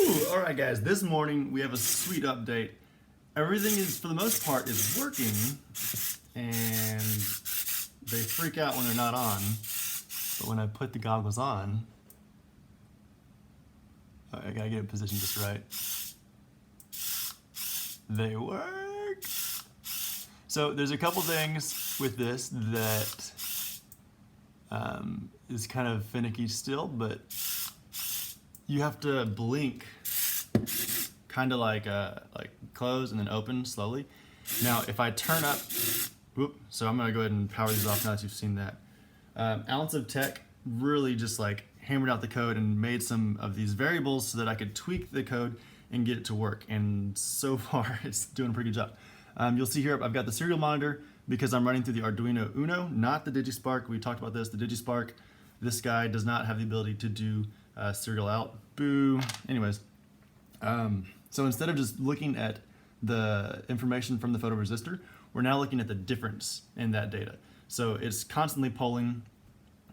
Woo! All right, guys. This morning we have a sweet update. Everything is, for the most part, is working, and they freak out when they're not on. But when I put the goggles on, I gotta get it positioned just right. They work. So there's a couple things with this that is kind of finicky still, but you have to blink kind of like close and then open slowly. Now if I turn up, so I'm gonna go ahead and power these off now that you've seen that. Ounce of Tech really just like hammered out the code and made some of these variables so that I could tweak the code and get it to work, and so far it's doing a pretty good job. You'll see here I've got the serial monitor because I'm running through the Arduino Uno, not the DigiSpark. We talked about this. The DigiSpark, this guy does not have the ability to do serial out. Boo. Anyways, so instead of just looking at the information from the photoresistor, we're now looking at the difference in that data. So it's constantly polling,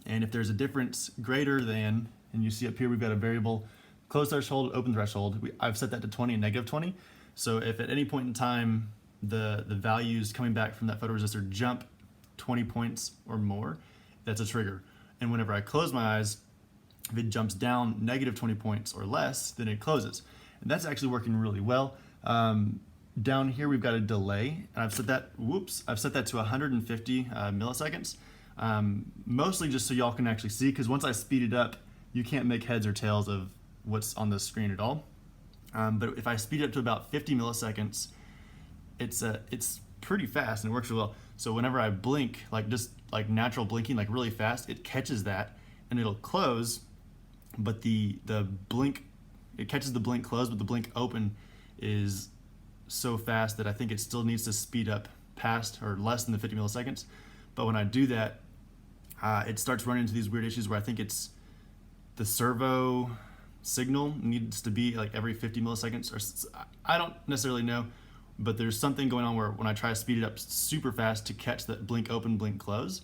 and if there's a difference greater than, and you see up here we've got a variable, close threshold, open threshold. I've set that to 20 and negative 20. So if at any point in time the values coming back from that photoresistor jump 20 points or more, that's a trigger. And whenever I close my eyes, if it jumps down negative 20 points or less, then it closes. And that's actually working really well. Down here we've got a delay, and I've set that to 150 milliseconds. Mostly just so y'all can actually see, because once I speed it up, you can't make heads or tails of what's on the screen at all. But if I speed it up to about 50 milliseconds, it's pretty fast and it works really well. So whenever I blink, just like natural blinking, like really fast, it catches that and it'll close, but the blink, it catches the blink close, but the blink open is so fast that I think it still needs to speed up past or less than the 50 milliseconds. But when I do that, it starts running into these weird issues where I think it's the servo signal needs to be like every 50 milliseconds, or I don't necessarily know, but there's something going on where when I try to speed it up super fast to catch that blink open, blink close,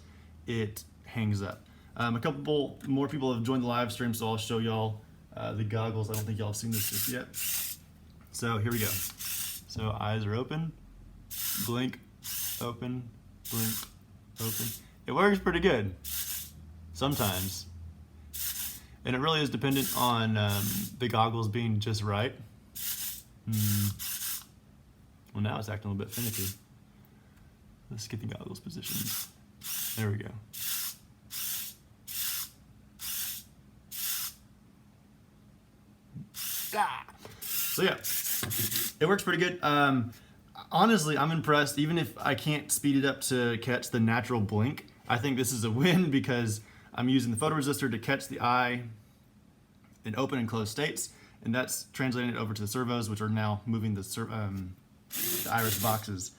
it hangs up. A couple more people have joined the live stream, so I'll show y'all the goggles. I don't think y'all have seen this just yet. So here we go. So eyes are open, blink, open, blink, open. It works pretty good sometimes. And it really is dependent on the goggles being just right. Well, now it's acting a little bit finicky. Let's get the goggles positioned. There we go. So yeah, it works pretty good. Honestly, I'm impressed. Even if I can't speed it up to catch the natural blink, I think this is a win because I'm using the photoresistor to catch the eye in open and closed states, and that's translating it over to the servos, which are now moving the iris boxes.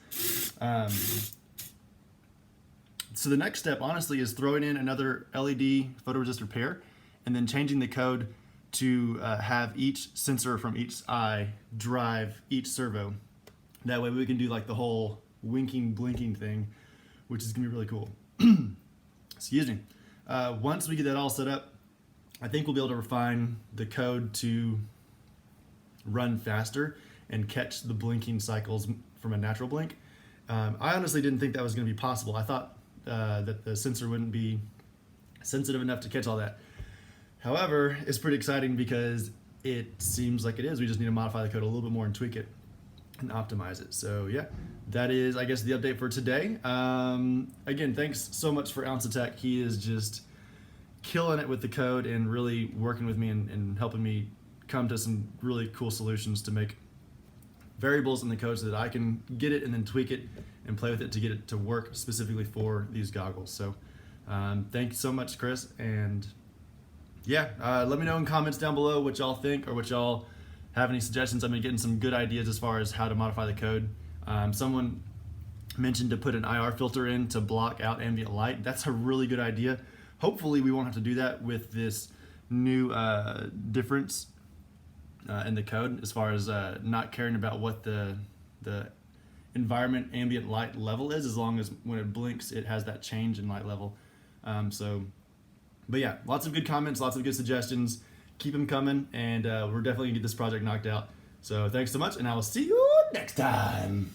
So the next step, honestly, is throwing in another LED photoresistor pair and then changing the code to have each sensor from each eye drive each servo. That way we can do like the whole winking, blinking thing, which is gonna be really cool. Excuse me. Once we get that all set up, I think we'll be able to refine the code to run faster and catch the blinking cycles from a natural blink. I honestly didn't think that was going to be possible. I thought that the sensor wouldn't be sensitive enough to catch all that. However, it's pretty exciting because it seems like it is. We just need to modify the code a little bit more and tweak it and optimize it. So yeah, that is, I guess, the update for today. Again, thanks so much for Ounce of Tech. He is just killing it with the code and really working with me and helping me come to some really cool solutions to make variables in the code so that I can get it and then tweak it and play with it to get it to work specifically for these goggles. So thank you so much, Chris. And yeah, let me know in comments down below what y'all think or what y'all have any suggestions. I've been getting some good ideas as far as how to modify the code. Someone mentioned to put an IR filter in to block out ambient light. That's a really good idea. Hopefully we won't have to do that with this new difference in the code as far as not caring about what the environment ambient light level is, as long as when it blinks it has that change in light level. But yeah, lots of good comments, lots of good suggestions. keep them coming, and we're definitely gonna get this project knocked out. So thanks so much, and I will see you next time.